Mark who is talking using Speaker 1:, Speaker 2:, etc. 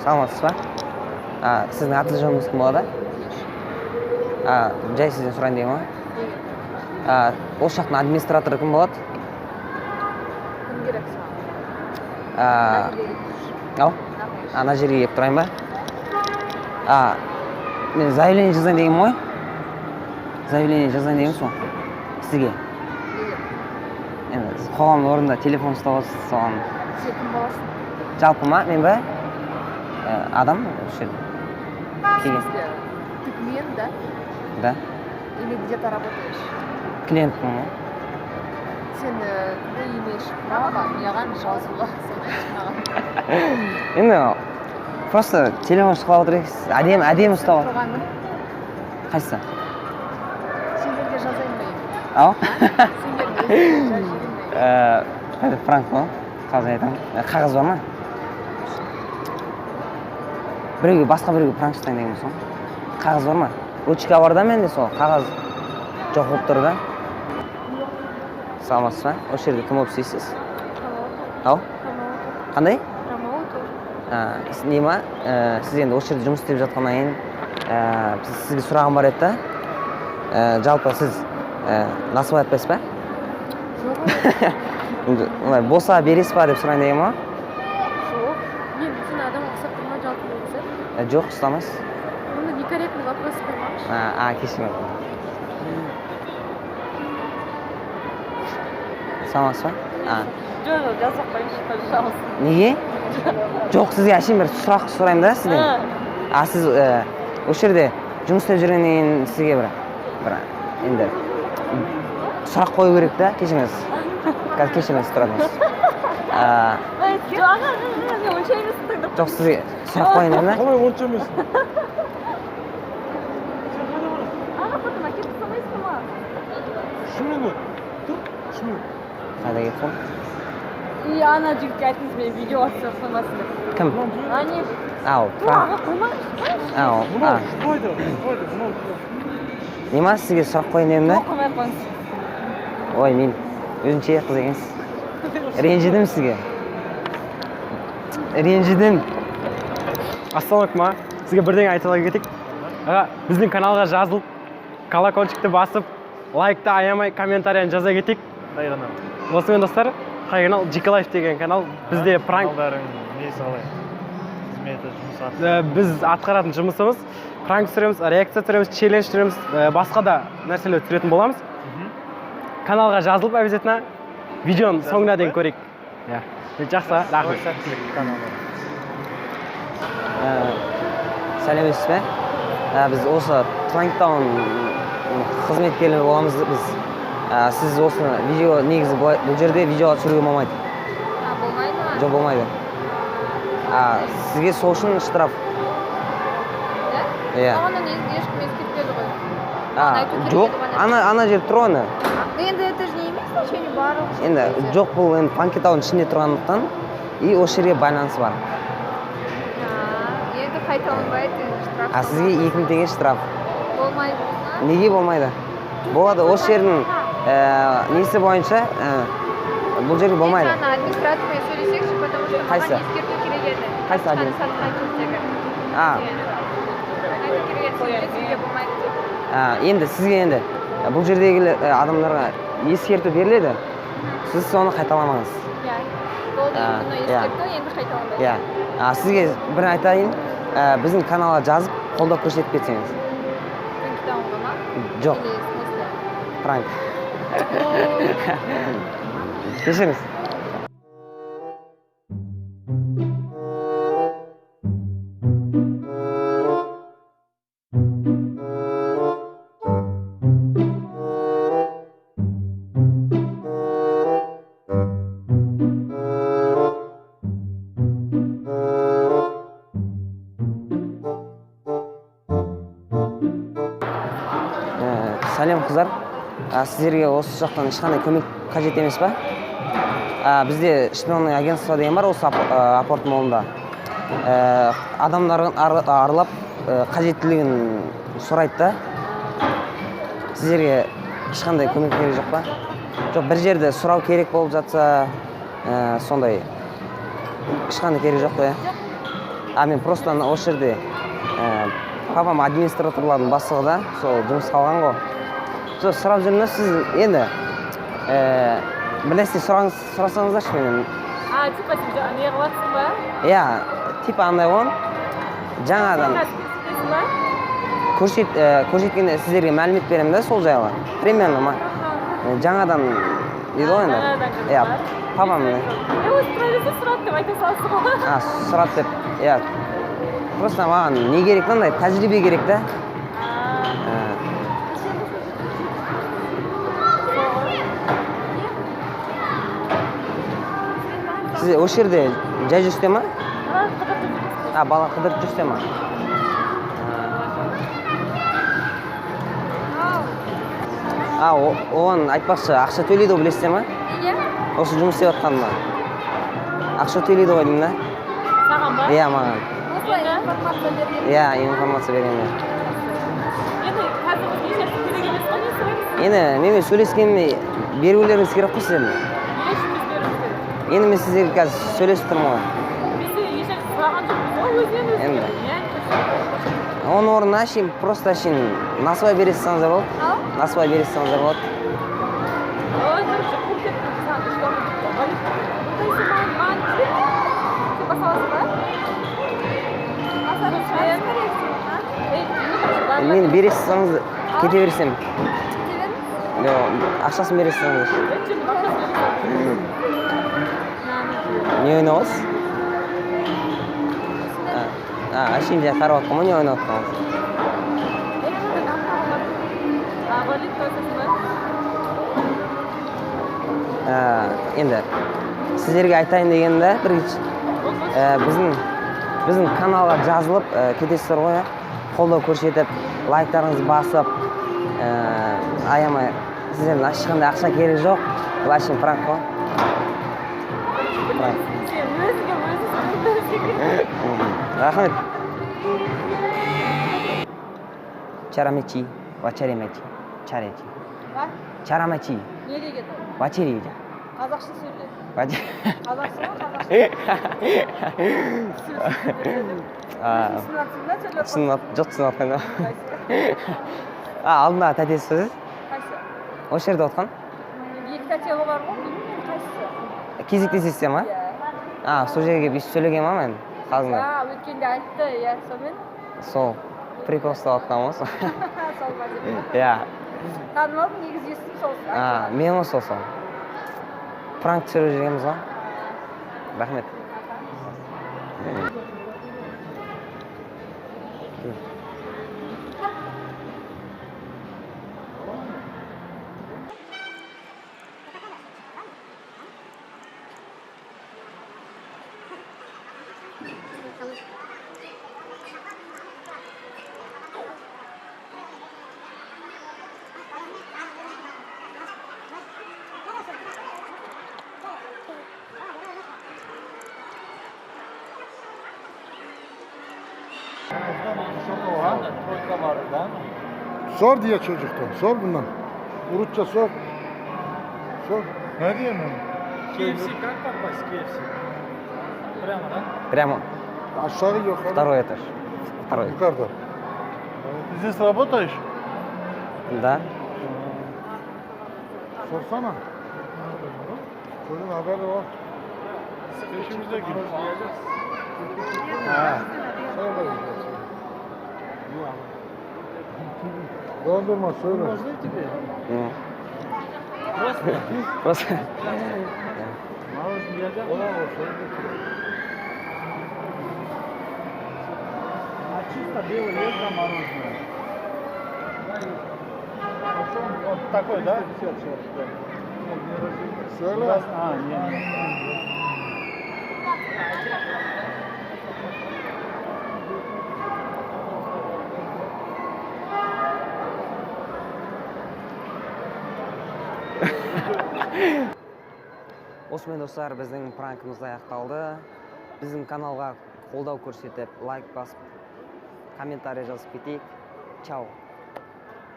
Speaker 1: Саламатсыз ба? Сіздің аты жөніңіз кім болады? Жай сізден сұрайын деймін ма? Осы жақтың администраторы кім болады?
Speaker 2: Кім керек саған?
Speaker 1: Ау? Ана жерге келіп тұрайын ба? Мен заявление жазайын деген ғой? Заявление жазайын деген соң? Сізге? Қоғамның орнында телефон ұстап отырсыз соған.
Speaker 2: Сен кім боласың?
Speaker 1: Жалпы ма? Мен ба? Адам? Ты
Speaker 2: клиент, да?
Speaker 1: Да.
Speaker 2: Или где-то работаешь?
Speaker 1: Клиент ма?
Speaker 2: Сен кімді имеешь право маған жазуға
Speaker 1: Енді просто телефон ұстап отырайық. Әдемі ұстап отыр.
Speaker 2: тұрғаным?
Speaker 1: Қайсысы?
Speaker 2: Сендерге жазайын ба енді?
Speaker 1: Ау?
Speaker 2: Сендерге
Speaker 1: Пранк қой. Қазір айтамын. Қағаз бар ма? Басқа біреуге пранк жасайын деген соң. Қағаз бар ма? Ручка бар да менде сол. Қағаз жоқ болып тұр да. Саламатсыз ба? Осы жерде кім болып істейсіз? Ау? Қандай? Не ма? Сіз енді осы жерде жұмыс істеп жатқаннан кейін сізге сұрағым бар еді да. Жалпы сіз насыбай атпайсыз ба? Жоқ. Болса бересіз ба деп сұрайын деген ма?
Speaker 2: Жоқ. Мен сен адам ұқсап тұрма жалпы болса?
Speaker 1: Жоқ, ұстамайсыз.
Speaker 2: Оны некорректный вопрос қоймақшы.
Speaker 1: Кешірім. Саламатсыз ба?
Speaker 2: Жоқ, жазып қойшы, пожалуйста.
Speaker 1: Неге? Жоқ, сізге әшейін бір сұрақ сұрайым да сізден. Сіз осы жерде жұмыс істеп жүргеннен кейін сізге бір енді сұрақ қою керек та, кешіріңіз. Қазір кешіріңіз тұратыңыз.
Speaker 2: Мен онша емес тыңдап.
Speaker 1: Жоқ, сізге сұрақ қойын дедім да?
Speaker 3: Қалай онша емес?
Speaker 2: Потом әкетіп салмайсың ма?
Speaker 3: 3 минут. Тұр, 3 минут.
Speaker 1: Қайда кетіп қой?
Speaker 2: И ана жігітке айтыңыз мен видео атсам қоймасын деп.
Speaker 1: Кім?
Speaker 2: Ане.
Speaker 1: Ау,
Speaker 2: Аға қоймаңыз.
Speaker 1: Ау,
Speaker 3: Қойды.
Speaker 1: Нема сізге сұрақ қойын дедім да?
Speaker 2: Жоқ, қоймай қойыңыз.
Speaker 1: Ой, мен өзінше қыз екенсіз. Ренжідім сізге. Ренжідім.
Speaker 3: Ассалаумағалейкум. Сізге бірдеңе айта кетейік. Біздің каналға жазылып, колокольчикті басып, лайкты аямай, комментарияны жаза кетейік. Осымен достар, қай канал? ЖК деген канал. Бізде пранк. Біз атқаратын жұмысымыз пранк түсіреміз, реакция түсіреміз, челлендж түсіреміз, басқа да нәрселер түсіретін боламыз. Каналға жазылып обязательно видеоны соңына дейін көрейік. Жақсы, рахмет.
Speaker 1: Сәлеметсіз бе? Біз осы Пранктаун қызметкерлері боламыз біз. Сіз осы видео негізі бұл жерде видеоға түсіруге болмайды.
Speaker 2: Болмайды ма?
Speaker 1: Жоқ, болмайды. Сізге сол үшін штраф.
Speaker 2: Иә? Оған ешкім ескертпеді ғой.
Speaker 1: Жоқ, ана жер тұр оны.
Speaker 2: Енді это же не имеет значения барлық.
Speaker 1: Енді жоқ, бұл Пранктаун ішінде тұрғандықтан и осы жерге байланысы бар.
Speaker 2: Енді қайталанбайды штраф.
Speaker 1: Сізге 2000 теңге штраф.
Speaker 2: Болмайды ма?
Speaker 1: Неге болмайды? Болады, осы жердің несі бойынша бұл жерге болмайды.
Speaker 2: Мен администратормен сөйлесекші, потому что маған ескерту керек еді.
Speaker 1: Қайсы администратор? Енді сізге енді бұл жердегі адамдарға ескерту беріледі, сіз соны қайталамаңыз.
Speaker 2: Болды, ескерту енді қайталанбайды.
Speaker 1: Сізге бір айтайын, біздің каналға жазып, қолдау көрсетіп кетсеңіз.
Speaker 2: Пранктаунға ма?
Speaker 1: Жоқ. Пранк. Кешіріңіз. Сәлем қыздар. Сіздерге осы жақтан ешқандай көмек қажет емес па? Бізде шпионный агентство деген бар осы апорт молында. Адамдарын аралап қажеттілігін сұрайды да. Сіздерге ешқандай көмек керек жоқ па? Жоқ, бір жерде сұрау керек болып жатса, сондай ешқандай керек жоқ та. Мен просто осы жерде папам администраторлардың бастығы да, сол жұмыс қалған ғой. Сол сұрап жүрмін, сіз енді бірнәрсе сұрасаңыздаршы менен.
Speaker 2: Типа сен не қылатсың ба?
Speaker 1: Иә, типа андай ғой. Жаңадан көрсеткенде сіздерге мәлімет беремін да сол жайлы. Примерно ма. Жаңадан дейді ғой енді. Иә, папам.
Speaker 2: Өзі сұрат деп айта салсың ғой.
Speaker 1: Сұрат деп, иә. Просто маған не керек, мынандай тәжірибе керек да. Сіз осы жерде жай жүрсте ма? Бала қыдырып жүрсте ма? Оған айтпақшы, ақша төлейді ғой білесте ма?
Speaker 2: Неге?
Speaker 1: Осы жұмыс істеп жатқанына. Ақша төлейді ғой деймін да?
Speaker 2: Саған ба?
Speaker 1: Иә, маған.
Speaker 2: Осылай информация берген.
Speaker 1: Иә, информация берген.
Speaker 2: Енді қазір біз неше керек емес қой, не сұраймыз?
Speaker 1: Енді менімен сөйлескеніме берулеріңіз керек қой сіздердің.
Speaker 2: Не үшін біз беруіміз керек?
Speaker 1: Енді мен сіздерге қазір сөйлесіп тұрмын ғой.
Speaker 2: Бізде еш сұраған жоқпыз ғой, өзінен
Speaker 1: Енді.
Speaker 2: өзі.
Speaker 1: Оның орнына просто насыбай бере салсаңыздар болады. Насыбай бере салсаңыздар болады.
Speaker 2: Ой, короче, қуып кеттім, саған үш уақыт кетті. Маған басаласың ба?
Speaker 1: Мен бере салсаңыз кете берсем. Ақшасын бере салсаңыздар. Не ойнауыз? Әшейін жай қарап атқанмын, не ойнап атқанмыз? Енді сіздерге айтайын дегенде біздің каналға жазылып кетесіздер ғой, қолдау көрсетіп, лайктарыңызды басып, аямай сіздердің ешқандай ақша керек жоқ. Бұл әшейін пранк қой. Рахмет. Чарамечи, вачаремечи, чарети. Чарамечи.
Speaker 2: Не деген ол?
Speaker 1: Вачерети.
Speaker 2: Қазақша сөйле. Қазақша ма, қазақша?
Speaker 1: Жоқ түсініп жатқан. Алдында тәтесі сөз?
Speaker 2: Қайсы?
Speaker 1: Осы жерде отқан?
Speaker 2: Екі тәтегі бар ғой, білмеймін қайсысы.
Speaker 1: Кезектесесіздер ма? Сол жерге бүйтіп сөйлеген ма мен? Қазында.
Speaker 2: Өткенде айтты, иә, сонымен?
Speaker 1: Сол. Прикол ұстап атқан ғой.
Speaker 2: Сол ма деп.
Speaker 1: Иә.
Speaker 2: Танымалдың негізі естім сол.
Speaker 1: Мен ғой сол. Пранк түсіріп жүргенбіз ғой. Рахмет.
Speaker 4: Sor diye çocuktan, sor bundan. Urutça sor. Sor. Ne diyeyim ben?
Speaker 3: KFC как попасть? KFC? Прямо, да?
Speaker 1: Прямо.
Speaker 4: Aşağı yukarı.
Speaker 1: Второй этаж. Второй.
Speaker 4: Yukarıda.
Speaker 5: Ты здесь работаешь?
Speaker 1: Да.
Speaker 4: Sorsana. Çocuğun haberi var.
Speaker 5: Peşimizde gibi.
Speaker 4: Söyle. Dondurma söyle.
Speaker 5: Можно тебе?
Speaker 1: Просто.
Speaker 5: Мороженое едят? А чисто белый есть там мороженое? Вот такой, да?
Speaker 4: Söyle.
Speaker 5: Нет.
Speaker 1: Осымен достар, біздің пранкымыз аяқталды. Біздің каналға қолдау көрсетіп, лайк басып, комментарий жазып кетейік. Чао.